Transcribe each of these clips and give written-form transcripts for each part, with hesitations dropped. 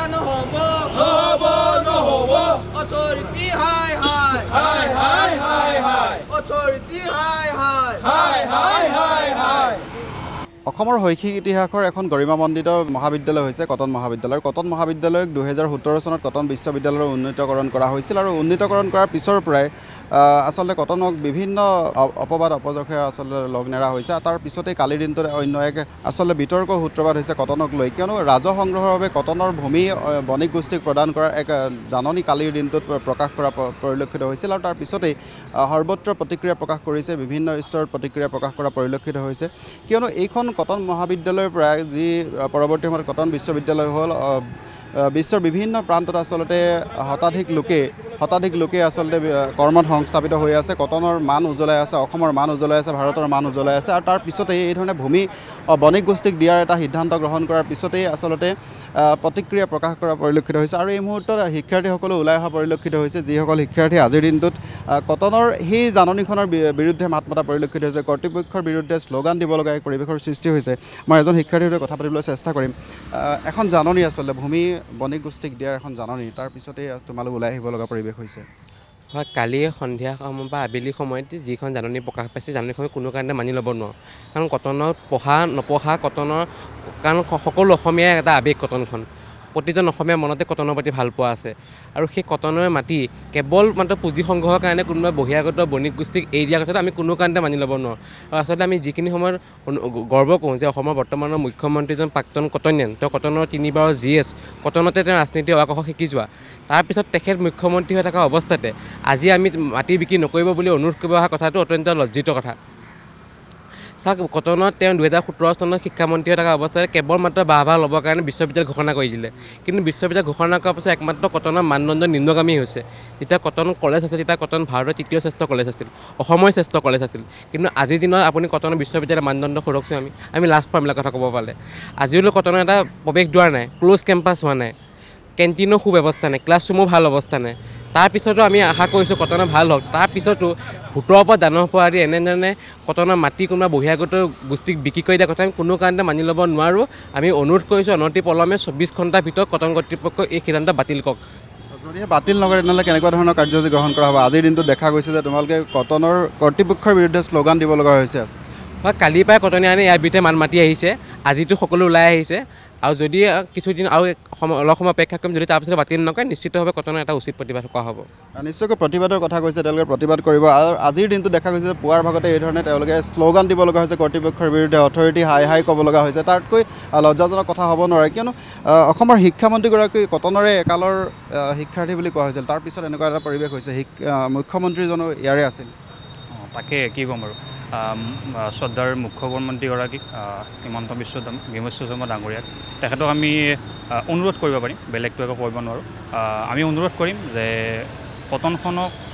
এতিয়া নহ'ব নহ'ব নহ'ব অথৰিটি হাই হাই হাই হাই হাই হাই অথৰিটি হাই হাই হাই হাই হাই হাই অসমৰ শৈক্ষিক ইতিহাসৰ এখন গৰিমামণ্ডিত মহাবিদ্যালয় হৈছে কটন মহাবিদ্যালয়। কটন মহাবিদ্যালয়ক 2017 চনত কটন বিশ্ববিদ্যালয়ৰ উন্নীতকৰণ কৰা হৈছিল আৰু উন্নীতকৰণ কৰাৰ পিছৰ পৰাই আসলে কটনক বিভিন্ন অপবাদ অপযশে আসলে লগ নেৰা হৈছে। তাৰ পিছতেই কালিৰ দিনটোত অন্য এক আসলে বিতৰ্ক সূত্ৰপাত হৈছে কটনক লৈ, কিয়নো ৰাজহ সংগ্ৰহৰ বাবে কটনৰ ভূমি বণিক গোষ্ঠীক প্ৰদান কৰাৰ এক জাননী কালিৰ দিনটোত প্ৰকাশ কৰা পৰিলক্ষিত হৈছিল আৰু তাৰ পিছতেই সৰ্বত্ৰ প্ৰতিক্ৰিয়া প্ৰকাশ কৰিছে, বিভিন্ন স্তৰত প্ৰতিক্ৰিয়া প্ৰকাশ কৰা পৰিলক্ষিত হৈছে। কিয়নো এইখন কটন মহাবিদ্যালয়ৰ পৰা যি পৰৱৰ্তী সময়ত কটন বিশ্ববিদ্যালয় হ'ল, বিশ্বৰ বিভিন্ন প্ৰান্তত আচলতে শতাধিক লোকে আচলতে কৰ্মত সংস্থাপিত হৈ আছে, কটনৰ মান উজ্বলাই আছে, অসমৰ মান উজ্বলাই আছে, ভাৰতৰ মান উজ্বলাই আছে। আৰু তাৰ পিছতেই এই ধৰণে ভূমি বণিক গোষ্ঠীক দিয়াৰ এটা সিদ্ধান্ত গ্ৰহণ কৰাৰ পিছতেই আচলতে প্ৰতিক্ৰিয়া প্ৰকাশ কৰা পৰিলক্ষিত হৈছে। আৰু এই মুহূৰ্তত শিক্ষাৰ্থীসকলো ওলাই অহা পৰিলক্ষিত হৈছে, যিসকল শিক্ষাৰ্থী আজিৰ দিনটোত কটনৰ সেই জাননীখনৰ বিৰুদ্ধে মাত মতা পৰিলক্ষিত হৈছে, কৰ্তৃপক্ষৰ বিৰুদ্ধে শ্লোগান দিব লগা এক পৰিৱেশৰ সৃষ্টি হৈছে। মই এজন শিক্ষাৰ্থীৰ সৈতে কথা পাতিবলৈ চেষ্টা কৰিম। এখন জাননী আচলতে ভূমি বণিক গোষ্ঠীক দিয়াৰ এখন জাননী, তাৰ পিছতেই তোমালোক ওলাই আহিব লগা পৰিৱেশ হৈছে। হয়, কালি সন্ধিয়া সময় বা আবেলি সময়ত যিখন জাননী প্ৰকাশ পাইছে, জাননীখন কোনো কাৰণে মানি ল'ব নোৱাৰোঁ। কাৰণ কটনত পঢ়া নপঢ়া কটনৰ, কাৰণ সকলো অসমীয়াৰ এটা আৱেগ কটনখন, প্ৰতিজন অসমীয়াৰ মনতে কটনৰ প্ৰতি ভাল পোৱা আছে। আৰু সেই কটনৰ মাটি কেৱল মাত্ৰ পুঁজি সংগ্ৰহৰ কাৰণে কোনোবা বহিৰাগত বণিক গোষ্ঠীক এৰি দিয়াৰ কথাটো আমি কোনো কাৰণতে মানি ল'ব নোৱাৰোঁ। আৰু আচলতে আমি যিখিনি সময়ত গৰ্ব কৰোঁ যে অসমৰ বৰ্তমানৰ মুখ্যমন্ত্ৰীজন প্ৰাক্তন কটনিয়ান, তেওঁ কটনৰ 3 বাৰৰ GS, কটনতে তেওঁ ৰাজনীতিৰ অৱাকশ শিকি যোৱা। তাৰপিছত তেখেত মুখ্যমন্ত্ৰী হৈ থকা অৱস্থাতে আজি আমি মাটি বিক্ৰী নকৰিব বুলি অনুৰোধ কৰিব অহা কথাটো অত্যন্ত লজ্জিত কথা। চাওক, কটনত তেওঁ 2017 চনত শিক্ষামন্ত্ৰী হৈ থকা অৱস্থাতে কেৱল মাত্ৰ বাহ ল'বৰ কাৰণে বিশ্ববিদ্যালয় ঘোষণা কৰি দিলে। কিন্তু বিশ্ববিদ্যালয় ঘোষণা কৰাৰ পাছত একমাত্ৰ কটনৰ মানদণ্ড নিম্নগামী হৈছে। যেতিয়া কটন কলেজ আছিল, তেতিয়া কটন ভাৰতৰ 3য় শ্ৰেষ্ঠ কলেজ আছিল, অসমৰ শ্ৰেষ্ঠ কলেজ আছিল। কিন্তু আজিৰ দিনত আপুনি কটনৰ বিশ্ববিদ্যালয়ৰ মানদণ্ড সুৰক্ষিত আমি লাজ পাম এইবিলাক কথা ক'ব পালে। আজিলৈ কটনৰ এটা প্ৰৱেশ দ্বাৰ নাই, ক্ল'জ কেম্পাছ হোৱা নাই, কেণ্টিনৰ সুব্যৱস্থা নাই, ক্লাছৰুমৰ ভাল অৱস্থা নাই। তাৰপিছতো আমি আশা কৰিছোঁ কটনৰ ভাল হওক। তাৰপিছতো ভোটৰ ওপৰত দানৰ পৰা আদি এনেধৰণে কটনৰ মাটি কোনোবা বহিৰাগত গোষ্ঠীক বিক্ৰী কৰি দিয়া কথা আমি কোনো কাৰণতে মানি ল'ব নোৱাৰোঁ। আমি অনুৰোধ কৰিছোঁ অনতি পলমে 24 ঘণ্টাৰ ভিতৰত কটন কৰ্তৃপক্ষই এই সিদ্ধান্ত বাতিল কৰক। যদিহে বাতিল নকৰে তেনেহ'লে কেনেকুৱা ধৰণৰ কাৰ্যসূচী গ্ৰহণ কৰা হ'ব? আজিৰ দিনটোত দেখা গৈছে যে তোমালোকে কটনৰ কৰ্তৃপক্ষৰ বিৰুদ্ধে শ্লোগান দিব লগা হৈছে। হয়, কালিৰ পৰাই কটনিয়ানে ইয়াৰ বিৰুদ্ধে মান মাতি আহিছে, আজিতো সকলো ওলাই আহিছে। আৰু যদি কিছুদিন আৰু অলপ সময় অপেক্ষা কৰিম, যদি তাৰপিছত বাতিল নকৰে নিশ্চিতভাৱে কটনৰ এটা উচিত প্ৰতিবাদ কৰা হ'ব। নিশ্চয়কৈ প্ৰতিবাদৰ কথা কৈছে, তেওঁলোকে প্ৰতিবাদ কৰিব। আৰু আজিৰ দিনটো দেখা গৈছে যে পুৱাৰ ভাগতে এই ধৰণে তেওঁলোকে শ্লোগান দিব লগা হৈছে, কৰ্তৃপক্ষৰ বিৰুদ্ধে অথৰিটি হাই হাই ক'ব লগা হৈছে। তাতকৈ লজ্জাজনক কথা হ'ব নোৱাৰে, কিয়নো অসমৰ শিক্ষামন্ত্ৰীগৰাকী কটনৰে একালৰ শিক্ষাৰ্থী বুলি কোৱা হৈছিল। তাৰপিছত এনেকুৱা এটা পৰিৱেশ হৈছে, মুখ্যমন্ত্ৰীজনো ইয়াৰে আছিল। তাকে কি ক'ম আৰু, শ্ৰদ্ধাৰ মুখ্যমন্ত্ৰীগৰাকীক হিমন্ত বিশ্ব শৰ্মা ডাঙৰীয়াক, তেখেতক আমি অনুৰোধ কৰিব পাৰিম, বেলেগটো একো কৰিব নোৱাৰোঁ। আমি অনুৰোধ কৰিম যে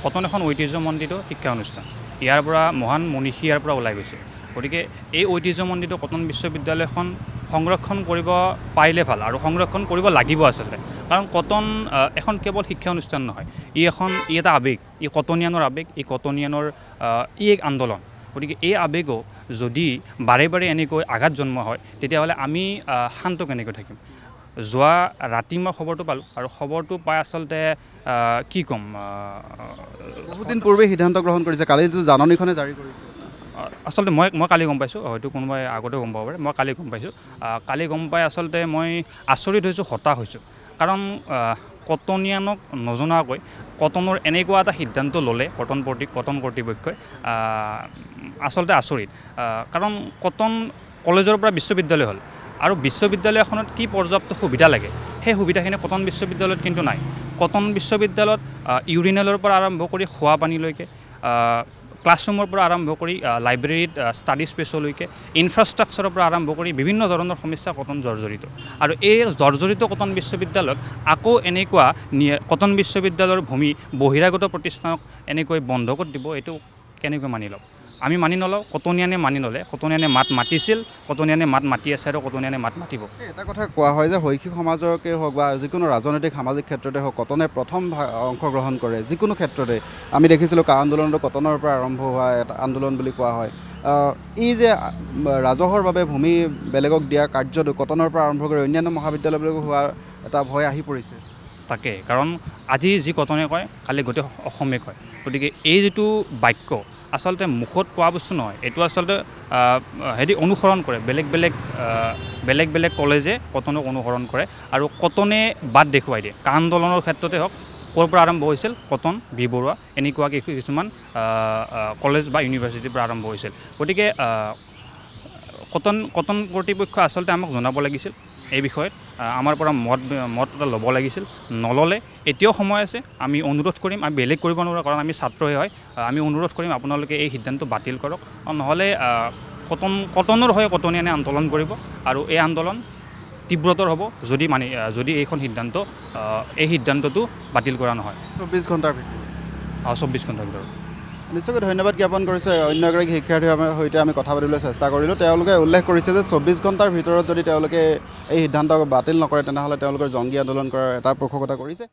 কটন এখন ঐতিহ্যমণ্ডিত শিক্ষা অনুষ্ঠান, ইয়াৰ পৰা মহান মনীষী ইয়াৰ পৰা ওলাই গৈছে। গতিকে এই ঐতিহ্যমণ্ডিত কটন বিশ্ববিদ্যালয়খন সংৰক্ষণ কৰিব পাৰিলে ভাল, আৰু সংৰক্ষণ কৰিব লাগিব আচলতে। কাৰণ কটন এখন কেৱল শিক্ষা অনুষ্ঠান নহয়, ই এটা আৱেগ, ই কটনিয়ানৰ আৱেগ, ই কটনিয়ানৰ এক আন্দোলন। গতিকে এই আৱেগো যদি বাৰে বাৰে এনেকৈ আঘাত জন্ম হয়, তেতিয়াহ'লে আমি শান্ত কেনেকৈ থাকিম? যোৱা ৰাতি মই খবৰটো পালোঁ, আৰু খবৰটো পাই আচলতে কি ক'ম, বহুদিন পূৰ্বে সিদ্ধান্ত গ্ৰহণ কৰিছে, কালি জাননীখনে জাৰি কৰিছে। আচলতে মই কালি গম পাইছোঁ, হয়তো কোনোবাই আগতেও গম পাব পাৰে, মই কালি গম পাইছোঁ। কালি গম পাই আচলতে মই আচৰিত হৈছোঁ, হতাশ হৈছোঁ। কাৰণ কটনিয়ানক নজনাকৈ কটনৰ এনেকুৱা এটা সিদ্ধান্ত ল'লে কটন কৰ্তৃপক্ষই, আচলতে আচৰিত। কাৰণ কটন কলেজৰ পৰা বিশ্ববিদ্যালয় হ'ল, আৰু বিশ্ববিদ্যালয়খনত কি পৰ্যাপ্ত সুবিধা লাগে সেই সুবিধাখিনি কটন বিশ্ববিদ্যালয়ত কিন্তু নাই। কটন বিশ্ববিদ্যালয়ত ইউৰিনেলৰ পৰা আৰম্ভ কৰি খোৱা পানীলৈকে, ক্লাছৰুমৰ পৰা আৰম্ভ কৰি লাইব্ৰেৰীত ষ্টাডি স্পেচলৈকে, ইনফ্ৰাষ্ট্ৰাকচাৰৰ পৰা আৰম্ভ কৰি বিভিন্ন ধৰণৰ সমস্যা কটন জৰ্জৰিত। আৰু এই জৰ্জৰিত কটন বিশ্ববিদ্যালয়ক আকৌ এনেকুৱা কটন বিশ্ববিদ্যালয়ৰ ভূমি বহিৰাগত প্ৰতিষ্ঠানক এনেকৈ বন্ধ কৰি দিব, এইটো কেনেকৈ মানি ল'ম? আমি মানি নলওঁ, কটনিয়ানে মানি নল'লে। কটনিয়ানে মাত মাতিছিল, কটনিয়ানে মাত মাতি আছে, আৰু কটনিয়ানে মাত মাতিব। এটা কথা কোৱা হয় যে শৈক্ষিক সমাজকে হওক বা যিকোনো ৰাজনৈতিক সামাজিক ক্ষেত্ৰতে হওক, কটনে প্ৰথম অংশগ্ৰহণ কৰে যিকোনো ক্ষেত্ৰতে। আমি দেখিছিলোঁ কা আন্দোলনটো কটনৰ পৰা আৰম্ভ হোৱা এটা আন্দোলন বুলি কোৱা হয়। এই যে ৰাজহৰ বাবে ভূমি বেলেগক দিয়া কাৰ্যটো কটনৰ পৰা আৰম্ভ কৰি অন্যান্য মহাবিদ্যালয়বিলাকো হোৱা এটা ভয় আহি পৰিছে তাকে কাৰণ আজি যি কটনে কয় কালি গোটেই অসমে কয় গতিকে এই যিটো বাক্য আচলতে মুখত কোৱা বস্তু নহয় এইটো আচলতে হেৰি অনুসৰণ কৰে বেলেগ বেলেগ কলেজে কটনক অনুসৰণ কৰে আৰু কটনে বাদ দেখুৱাই দিয়ে কা আন্দোলনৰ ক্ষেত্ৰতে হওক ক'ৰ পৰা আৰম্ভ হৈছিল কটন বি বৰুৱা এনেকুৱা কিছুমান কলেজ বা ইউনিভাৰ্চিটিৰ পৰা আৰম্ভ হৈছিল গতিকে কটন কৰ্তৃপক্ষ আচলতে আমাক জনাব লাগিছিল এই বিষয়ত আমাৰ পৰা মত এটা ল'ব লাগিছিল নল'লে এতিয়াও সময় আছে আমি অনুৰোধ কৰিম আমি বেলেগ কৰিব নোৱাৰোঁ কাৰণ আমি ছাত্ৰহে হয় আমি অনুৰোধ কৰিম আপোনালোকে এই সিদ্ধান্ত বাতিল কৰক নহ'লে কটনৰ হৈ কটনীয়ানে আন্দোলন কৰিব আৰু এই আন্দোলন তীব্ৰতৰ হ'ব যদি এইখন এই সিদ্ধান্তটো বাতিল কৰা নহয় 24 ঘণ্টাৰ ভিতৰত 24 ঘণ্টাৰ ভিতৰত নিশ্চয়কৈ ধন্যবাদ জ্ঞাপন কৰিছে অন্য এগৰাকী শিক্ষাৰ্থীৰ সৈতে আমি কথা পাতিবলৈ চেষ্টা কৰিলোঁ তেওঁলোকে উল্লেখ কৰিছে যে 24 ঘণ্টাৰ ভিতৰত যদি তেওঁলোকে এই সিদ্ধান্ত বাতিল নকৰে তেনেহ'লে তেওঁলোকৰ জংগী আন্দোলন কৰাৰ এটা পোষকতা কৰিছে